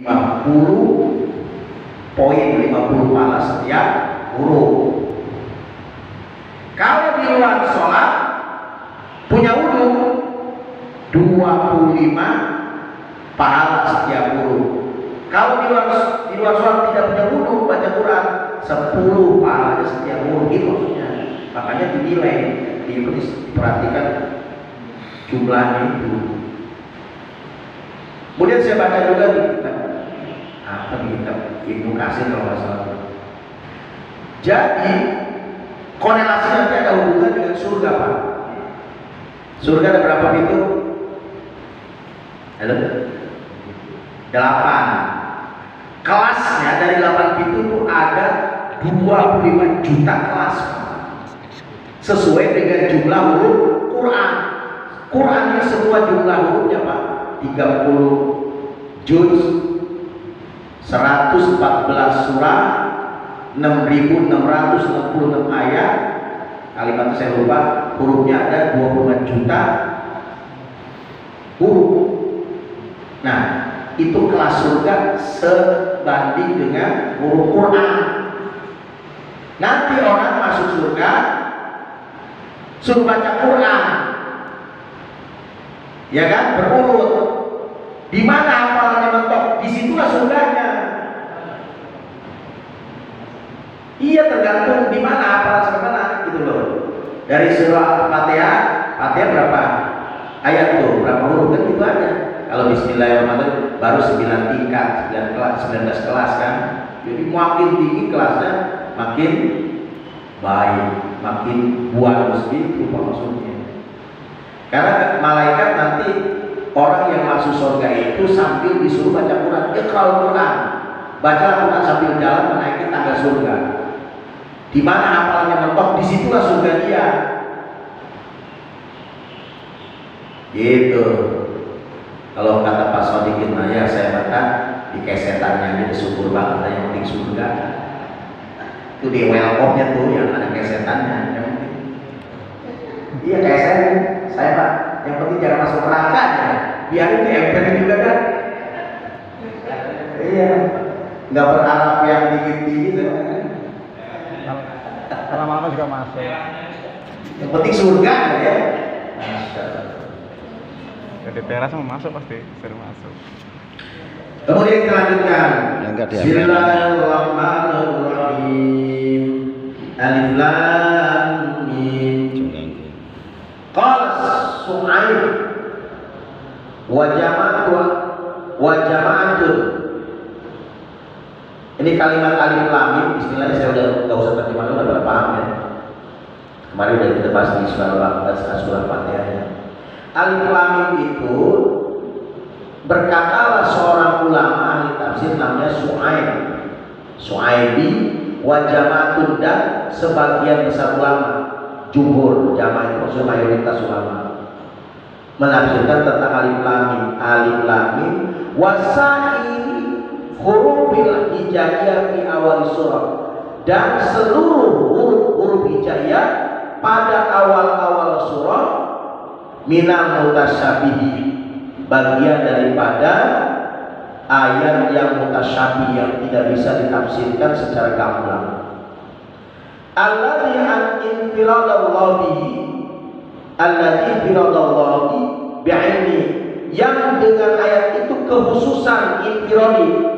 50 pahala setiap huruf. Kalau di luar sholat punya wudhu 25 pahala setiap huruf. Kalau di luar sholat tidak punya wudhu baca Quran 10 pahala setiap huruf, gitu maksudnya. Makanya dinilai, diperhatikan jumlahnya itu. Kemudian saya baca juga di kitab Ibnu Katsir kalau nggak salah. Jadi korelasi nanti ada hubungan dengan surga, Pak. Surga ada berapa pintu? Ada 8. Kelasnya dari 8 pintu itu ada 25 juta kelas, sesuai dengan jumlah huruf Quran. Quran ini semua jumlah hurufnya, Pak, 30 juz, 114 surah, 6.666 ayat. Kalimat saya lupa, hurufnya ada 25 juta huruf. Nah, itu kelas surga sebanding dengan huruf Quran. Nanti orang masuk surga suruh baca Quran, ya kan, berurut. Di mana hafalannya mentok, disitulah surganya. Iya, tergantung di mana hafalan sampai mana, gitu loh. Dari surah Fatihah, berapa ayat tuh, berapa huruf, kan gitu aja. Kalau Bismillahirrahmanirrahim baru 9 tingkat, 19 kelas kan. Jadi makin tinggi kelasnya makin baik, makin buat muslim, itu maksudnya. Karena malaikat nanti orang yang masuk surga itu sambil disuruh baca Quran, iqra'ul Quran, baca Quran sambil jalan menaiki tangga surga. Di mana hafalannya mentok, disitulah surga dia. Gitu. Kalau kata Pak Sodikin, ya saya baca di kesetannya aja syukur banget, yang penting surga. Itu di welcome-nya tuh yang ada kesetannya. Iya, kayak saya Pak, yang penting jangan masuk neraka aja. Biarin di MPN juga kan. Iya, nggak berharap yang tinggi-tinggi kan. Lama-lama juga masuk. Yang penting surga ya. Jadi teras mau masuk pasti sering masuk. Kemudian kita lanjutkan. Bismillahirrahmanirrahim. Alif Lam Mim. Qala Su'aib wa jama'atun. Ini kalimat alif lam mim. Bismillah, saya udah nggak usah terjemah, udah pada paham ya. Kemarin udah kita bahas di surah Fatihah. Alif lam mim itu berkatalah seorang ulama ahli tafsir namanya Su'aibi wa jama'atun, dan sebagian besar ulama, jumhur, jamaah itu maksudnya mayoritas ulama, menafsirkan tentang alif lam mim wasai hurufil hijaiyah fi awal surah, dan seluruh huruf hijaiyah pada awal-awal surah, minal mutasyabihi, bagian daripada ayat yang mutasyabih, yang tidak bisa ditafsirkan secara gamblang. Alladzi infiradallahu bi'ilmi, yang dengan ayat itu kekhususan infiradi,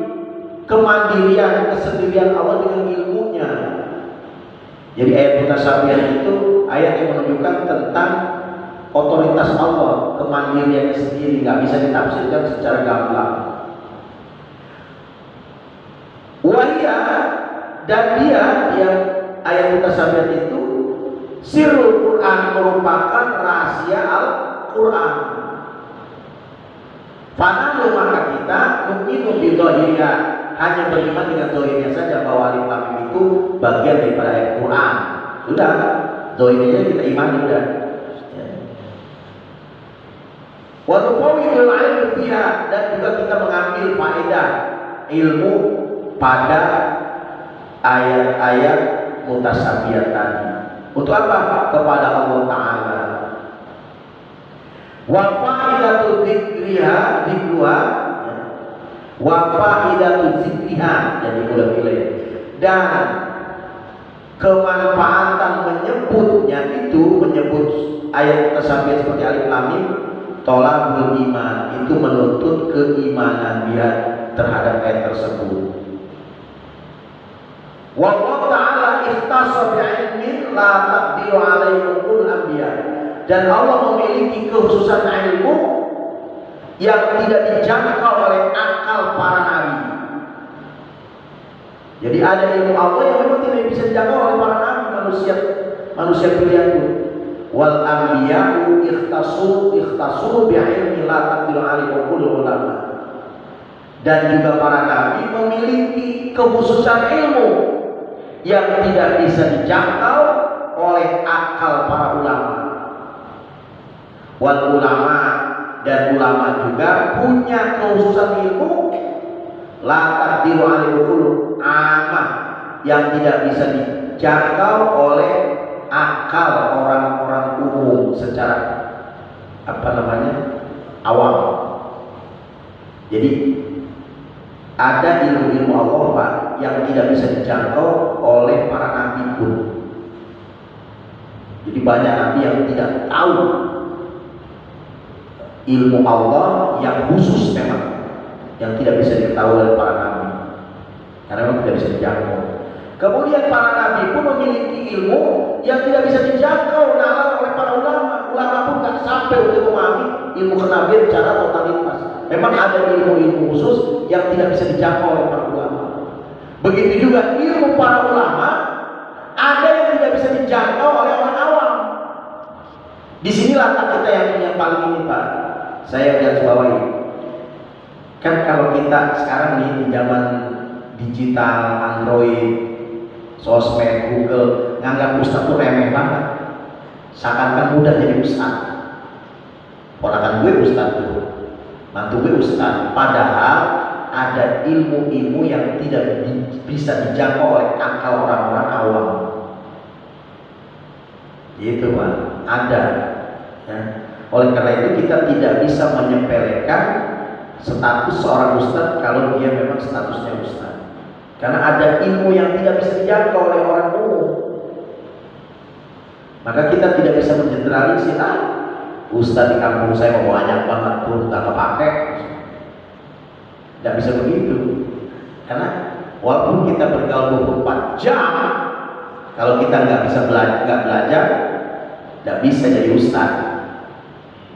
kemandirian, kesendirian Allah dengan ilmunya. Jadi ayat mutasyabih itu ayat yang menunjukkan tentang otoritas Allah, kemandiriannya sendiri, nggak bisa ditafsirkan secara gamblang. Wahia, dan dia yang ayat mutasyabih itu sirrul Quran, merupakan rahasia Al-Quran. Fanalu, maka kita mukminu bidhahirnya, hanya beriman dengan zahirnya saja bahwa alif lam mim itu bagian daripada ayat Quran. Sudah, zahirnya kita imani sudah. Wa nuqawwidul ilmi fiha, dan juga kita mengambil faedah ilmu pada ayat-ayat mutasyabih tadi. Untuk apa? Kepada Allah Ta'ala. Wa fa'idatul dzikruha Wa faidatu zikriha, jadi udah pilih. Dan kemanfaatan menyebutnya itu, menyebut ayat tersebut seperti alif lam mim, tolabul iman, itu menuntut keimanan dia terhadap ayat tersebut. Wallahu ta'ala ikhtassa bi'ilmin la taqdiru alaihi ulul anbiya, dan Allah memiliki kekhususan ilmu yang tidak dijangkau oleh akal para nabi. Jadi ada ilmu Allah yang memang tidak bisa dijangkau oleh para nabi, manusia pilihan itu. Wal anbiya'u ikhtassu bi'ilmi la taqdiru alaihi ulul ulama. Dan juga para nabi memiliki kekhususan ilmu yang tidak bisa dijangkau oleh akal para ulama. Wal ulama, dan ulama juga punya kekhususan ilmu la taqdiru alaihi amah, yang tidak bisa dijangkau oleh akal orang-orang umum secara awam. Jadi ada ilmu-ilmu Allah Pak yang tidak bisa dijangkau oleh para nabi pun. Jadi banyak nabi yang tidak tahu ilmu Allah yang khusus memang, yang tidak bisa diketahui oleh para nabi, karena memang tidak bisa dijangkau. Kemudian para nabi pun memiliki ilmu yang tidak bisa dijangkau oleh para ulama. Ulama pun tak sampai untuk memahami ilmu kenabian secara totalitas. Memang ada ilmu-ilmu khusus yang tidak bisa dijangkau oleh para ulama. Begitu juga ilmu para ulama ada yang tidak bisa dijangkau oleh orang awam. Disinilah kita yang paling ini Pak, saya garis bawahi. Kan kalau kita sekarang nih di zaman digital, Android, sosmed, Google, nganggap ustaz tuh remeh banget. Seakan-akan mudah jadi ustaz. Ponakan gue ustaz tuh, mantu gue ustaz. Padahal ada ilmu-ilmu yang tidak bisa dijangkau oleh akal orang-orang awam. Gitu Pak, ada. Ya. Oleh karena itu kita tidak bisa menyepelekan status seorang ustaz kalau dia memang statusnya ustaz. Karena ada ilmu yang tidak bisa dijangkau oleh orang umum. Maka kita tidak bisa mengeneralisir, ustaz di kampung saya mau banyak banget tuh, nggak kepake. Tidak bisa begitu. Karena walaupun kita bergaul 24 jam, kalau kita nggak bisa belajar, tidak bisa jadi ustaz.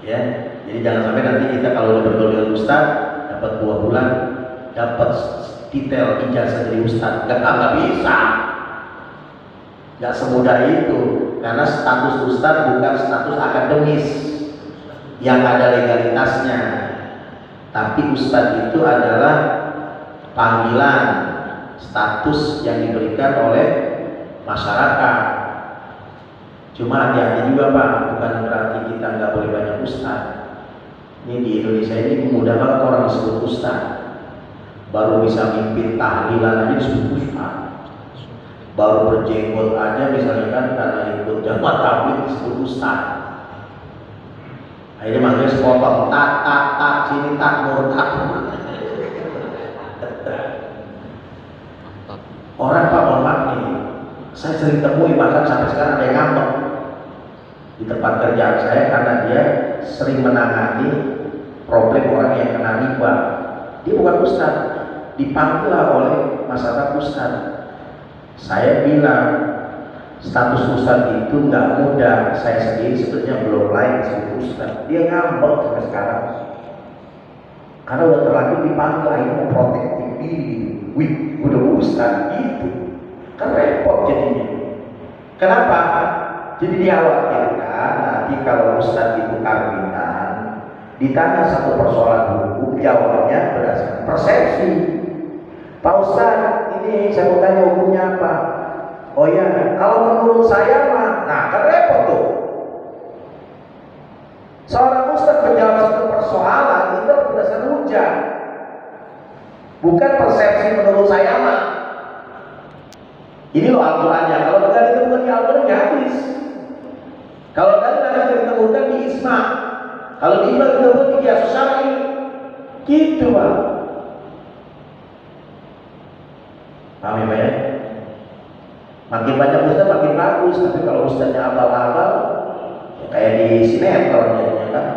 Ya, jadi jangan sampai nanti kita kalau udah bergaul dengan ustaz, dapat 2 bulan, dapat detail ijazah jadi ustaz. Nggak bisa. Nggak semudah itu. Karena status ustaz bukan status akademis yang ada legalitasnya, tapi ustaz itu adalah panggilan, status yang diberikan oleh masyarakat. Cuma hati-hati juga Pak, bukan berarti kita nggak boleh banyak ustaz. Ini di Indonesia ini mudah banget orang disebut ustaz, baru bisa mimpin tahlilan aja disebut ustaz. Baru berjenggot aja misalnya kan karena ikut jamaah tabligh disebut ustaz. Akhirnya manggil sepotong tak sini tak murtad. Orang Pak mohon maaf nih, saya sering temui bahkan sampai sekarang ada yang ngambek di tempat kerjaan saya karena dia sering menangani problem orang yang kena riba. Dia bukan ustaz, dipanggil oleh masyarakat ustaz. Saya bilang status ustaz itu nggak mudah. Saya sendiri sebenarnya belum layak sebagai ustaz. Dia ngambek sampai sekarang karena udah terlanjur dipanggil, akhirnya mau protektif diri. Wih, udah ustaz gitu, kan repot jadinya. Kenapa? Jadi dikhawatirkan nanti kalau ustaz itu karbitan, ditanya satu persoalan hukum, jawabnya berdasarkan persepsi. Pak Ustaz, ini saya mau tanya hukumnya apa? Oh ya, kalau menurut saya mah, nah kan repot tuh. Seorang ustaz menjawab satu persoalan itu berdasarkan hujah, bukan persepsi menurut saya mah. Ini loh Al-Qurannya. Kalau tidak ditemukan di Al-Quran nggak habis. Kalau tidak ditemukan di Isma, kalau di Isma ditemukan di Qiyas Syar'i, gitu Pak. Paham ya Pak ya? Makin banyak ustaz makin bagus, tapi kalau ustaznya abal-abal ya kayak di sinetron jadinya kan.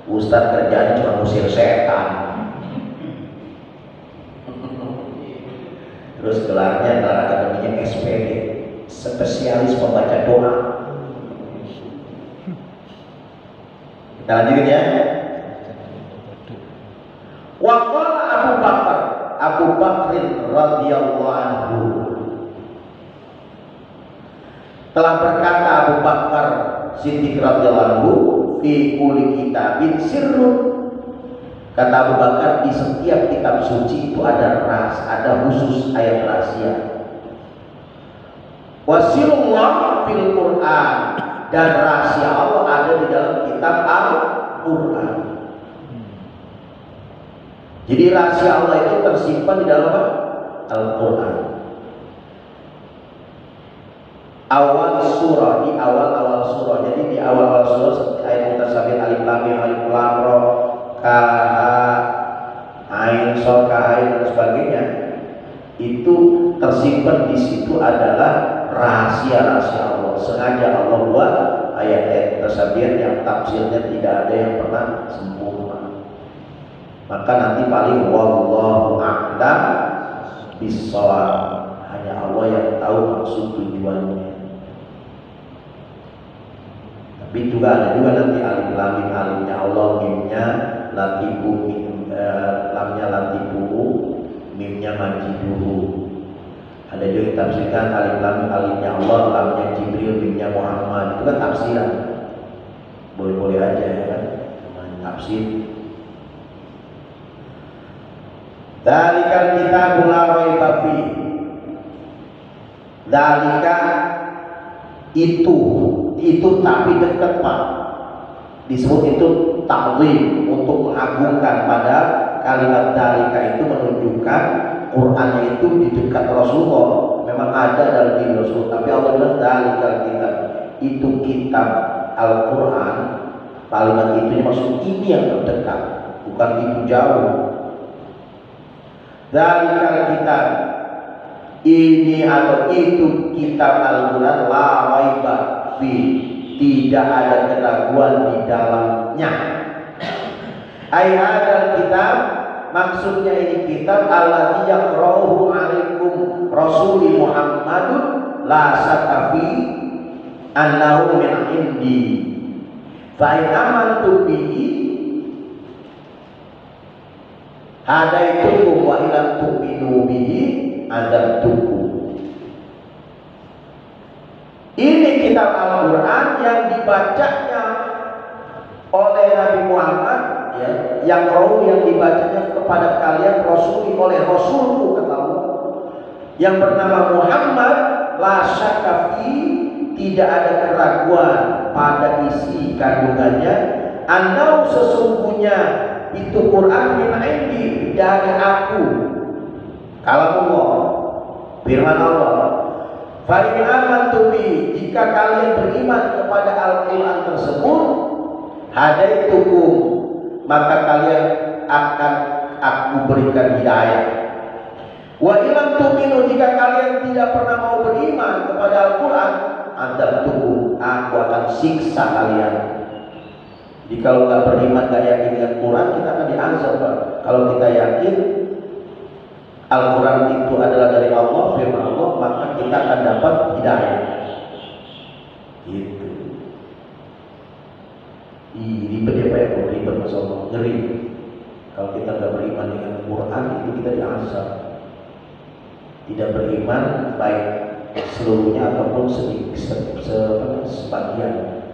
Ustaz kerjaan cuma ngusir setan. Terus gelarnya gelar akademinya SPD, spesialis pembaca doa. Kita lanjutin ya. Wa qala Abu Bakrin radhiyallahu anhu, telah berkata Abu Bakar Siddiq radhiyallahu anhu, fi kulli kitabin sirrun. Kata Abu Bakar, di setiap kitab suci itu ada khusus ayat rahasia. Wasirullah fil Quran, dan rahasia Allah ada di dalam kitab Al-Quran. Jadi rahasia Allah itu tersimpan di dalam Al-Quran. Awal surah, di awal-awal surah. Jadi di awal-awal surah seperti ayat mutasabih, alif lam mim, alif lam ra, ka ha ain so ka ain dan sebagainya, itu tersimpan di situ adalah rahasia-rahasia Allah. Sengaja Allah buat ayat-ayat mutasabih yang tafsirnya tidak ada yang pernah sempurna. Maka nanti paling wallahu a'lam bissawab, hanya Allah yang tahu maksud tujuannya. Tapi juga ada juga nanti alif lam mim, alifnya Allah, mimnya latifu, lamnya latifu, mimnya majiduhu. Ada juga ditafsirkan alif lam mim, alifnya Allah, lamnya Jibril, mimnya Muhammad. Itu kan tafsiran, boleh-boleh aja ya kan, tafsir. Dzalikal kitabul la raiba fi. Dzalika itu tapi dekat Pak. Disebut itu ta'zim, untuk mengagungkan. Pada kalimat dzalika itu menunjukkan Qur'annya itu di dekat Rasulullah. Memang ada dalam diri Rasul, tapi Allah bilang dzalikal kitab, itu kitab Al-Qur'an. Kalimat itu maksud ini yang terdekat, bukan itu jauh. Dzalikal kitab, ini atau itu kitab Al-Quran, la raiba fi, tidak ada keraguan di dalamnya. Ai hadzal kitab, maksudnya ini kitab alladzi yaqra'uhu 'alaikum rasuli Muhammadun la sakafi annahu min indi fa in amantu bihi hadaitukum wa ilam tu'minu bihi adzabtukum. Ini kitab Al-Quran yang dibacanya oleh Nabi Muhammad, ya, yang dibacanya kepada kalian rasuli, oleh Rasulku, kata Allah, yang bernama Muhammad, la syakafi, tidak ada keraguan pada isi kandungannya, annau, sesungguhnya itu Quran min indi, dari aku, kalamullah, firman Allah. Fa in amantu bi, jika kalian beriman kepada Al-Quran tersebut, hadaitukum, maka kalian akan aku berikan hidayah. Wa ilam tu'minu, jika kalian tidak pernah mau beriman kepada Al-Quran, adzabtukum, aku akan siksa kalian. Jadi kalau nggak beriman, nggak yakin dengan Quran, kita akan diazab, Pak. Kalau kita yakin Al-Quran itu adalah dari Allah, firman Allah, maka kita akan dapat hidayah. Gitu. Ribet ya Pak ya, ribet Mas Allah, ngeri. Kalau kita nggak beriman dengan Quran, itu kita diazab. Tidak beriman baik seluruhnya ataupun sebagian.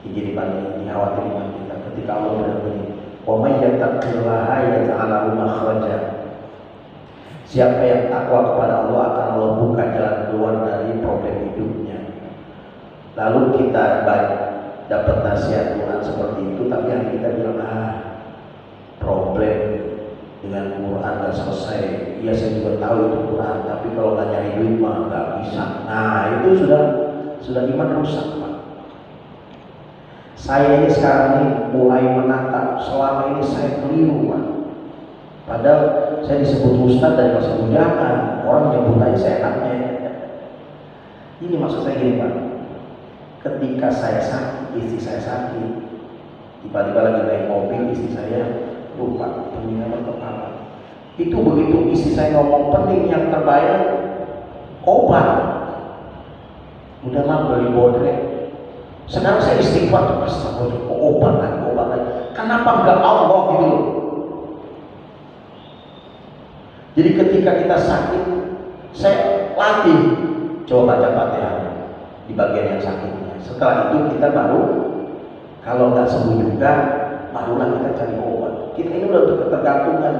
Jadi paling dikhawatirkan kita ketika Allah bilang begini, wa may yattaqillaha yaj'al lahu makhraja. Siapa yang takwa kepada Allah akan Allah buka jalan keluar dari problem hidupnya. Lalu kita dapat nasihat Tuhan seperti itu, tapi yang kita bilang problem dengan Quran nggak selesai. Iya, saya juga tahu itu Quran, tapi kalau nggak nyari duit mah nggak bisa. Nah, itu sudah iman rusak, Pak. Saya ini sekarang ini mulai menatap, selama ini saya keliru, Pak. Padahal saya disebut ustaz dari masa budakan, orang nyebut aja seenaknya. Ini maksud saya gini Pak, ketika saya sakit, istri saya sakit, tiba-tiba lagi naik mobil, istri saya lupa penginapan kepala. Itu begitu istri saya ngomong penting yang terbayar obat, udah mah beli bodrek. Sekarang saya istighfar, obat lagi. Kenapa enggak Allah gitu loh? Jadi ketika kita sakit, saya latih coba baca Fatihah di bagian yang sakitnya. Setelah itu kita baru, kalau nggak sembuh juga, barulah kita cari obat. Kita ini udah untuk ketergantungan,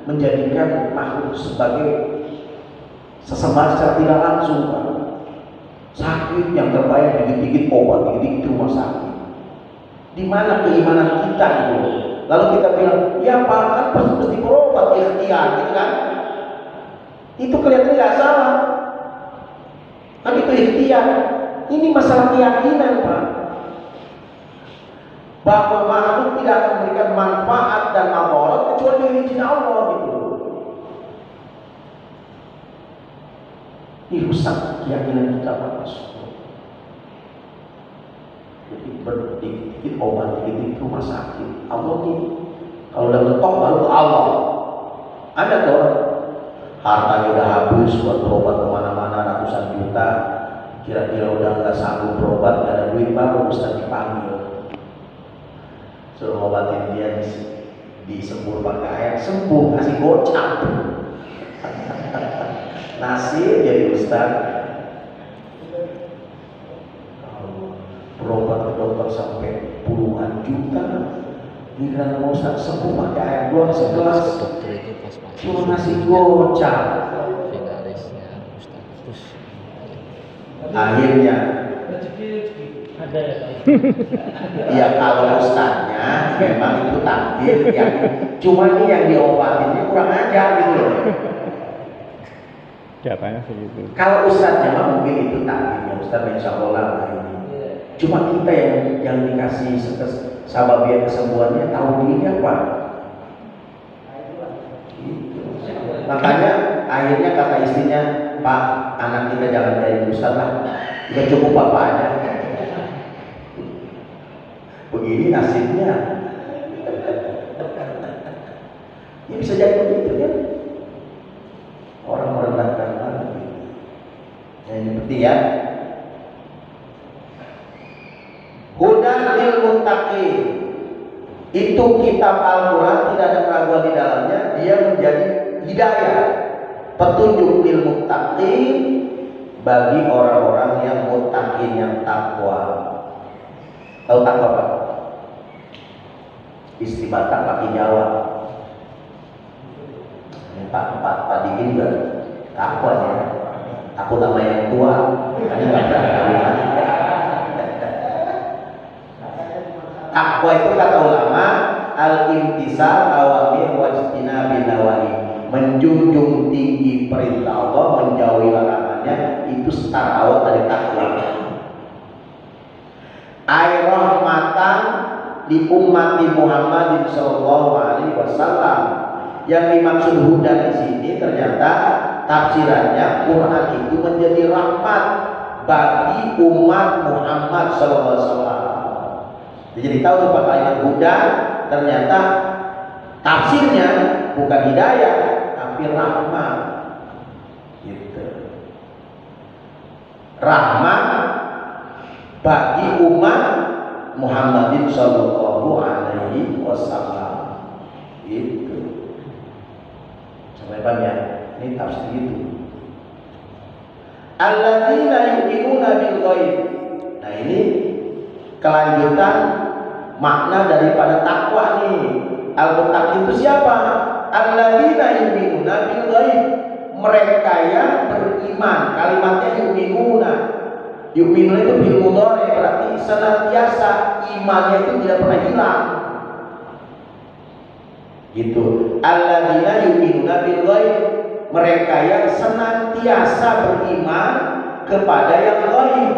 menjadikan makhluk sebagai sesembahan secara tidak langsung Pak. Sakit yang terbayar dikit-dikit obat, dikit-dikit rumah sakit. Di mana keimanan kita itu? Lalu kita bilang, ya Pak, kan pasti berobat ikhtiar, gitu kan? Itu kelihatannya nggak salah. Kan itu ikhtiar. Ini masalah keyakinan Pak. Bahwa makhluk tidak akan memberikan manfaat dan madarat kecuali dari izin Allah gitu. Ini rusak keyakinan kita Pak. Jadi berdikit-dikit obat, dikit-dikit rumah sakit. Allah ini kalau udah mentok baru ke Allah. Ada tuh orang hartanya udah habis buat berobat kemana-mana ratusan juta, kira-kira udah nggak sanggup berobat, nggak ada duit, baru Ustaz dipanggil suruh obatin dia, disembur pakai air, sembuh, kasih gocap. Nasib jadi Ustaz berobat ke dokter sampai puluhan juta, giliran mau Ustaz sembuh pakai air doang segelas, cuma ngasih gocap. Finalisnya Ustaz. Akhirnya ya kalau ustaznya memang itu takdir yang cuma ini yang diobatinnya kurang ajar gitu loh. Katanya segitu. Kalau ustaznya mah mungkin itu takdirnya ustaz, insya Allah lah ini. Cuma kita yang dikasih sababiah kesembuhannya tahu diri apa. Gitu. Makanya akhirnya kata istrinya, Pak, anak kita jangan jadi ustaz lah, udah cukup apa aja. Begini nasibnya. Ya bisa jadi begitu kan? Orang merendahkan banget. Nah, ini penting ya. Hudan lil muttaqin. Itu kitab Al-Quran tidak ada keraguan di dalamnya. Dia menjadi hidayah, petunjuk lil muttaqin bagi orang-orang yang muttaqin, yang takwa. Tahu takwa Pak? Istri Batak, laki Jawa. Pak Diki juga takwa ya. Takut sama yang tua. Ini nggak berani. Takwa itu kata ulama al-imtisal awamir wajtinabi nawahi, menjunjung tinggi perintah Allah, menjauhi larangannya, itu start awal dari takwa. Ay rahmatan di ummati Muhammadin sallallahu alaihi wasallam. Yang dimaksud huda di sini ternyata tafsirannya Quran itu menjadi rahmat bagi umat Muhammad sallallahu alaihi wasallam. Jadi tahu tuh kalimat huda ternyata tafsirnya bukan hidayah tapi rahmat. Gitu. Rahmat bagi umat Muhammadin sallallahu alaihi wasallam. Itu. Sampai paham ya? Ini tafsir itu. Alladzina yu'minuna bil ghaib. Nah, ini kelanjutan makna daripada takwa nih. Al-muttaqin itu siapa? Alladzina yu'minuna bil ghaib. Mereka yang beriman. Kalimatnya yu'minuna. Yu'minuna itu bil mudhari, berarti senantiasa imannya itu tidak pernah hilang. Gitu. Alladzina yu'minuna bil ghaib. Mereka yang senantiasa beriman kepada yang ghaib.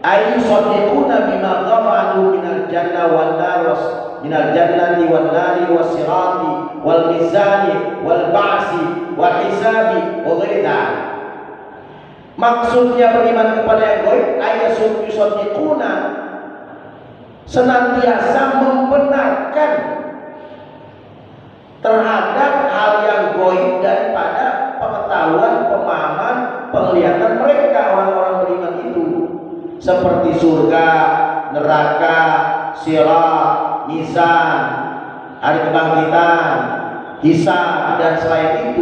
Ayu sadiquna bima ghamadu minal jannah wan nar minal jannati wan nari wasirati wal mizani wal ba'si wal hisabi wa ghairi dzalik. Maksudnya beriman kepada yang gaib ayat yusaddiquna, senantiasa membenarkan terhadap hal yang gaib daripada pengetahuan, pemahaman, penglihatan mereka orang-orang beriman itu, seperti surga, neraka, sirat, mizan, hari kebangkitan, hisab dan selain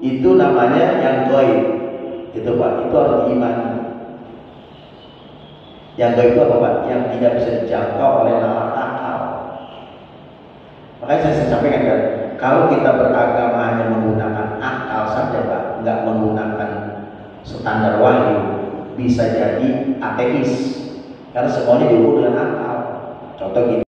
itu namanya yang gaib. Itu Pak, itu harus iman. Yang gaib itu apa Pak? Yang tidak bisa dijangkau oleh nalar akal. Makanya saya sampaikan kan, kalau kita beragama hanya menggunakan akal saja Pak, nggak menggunakan standar wahyu, bisa jadi ateis karena semuanya diukur dengan akal. Contoh gini,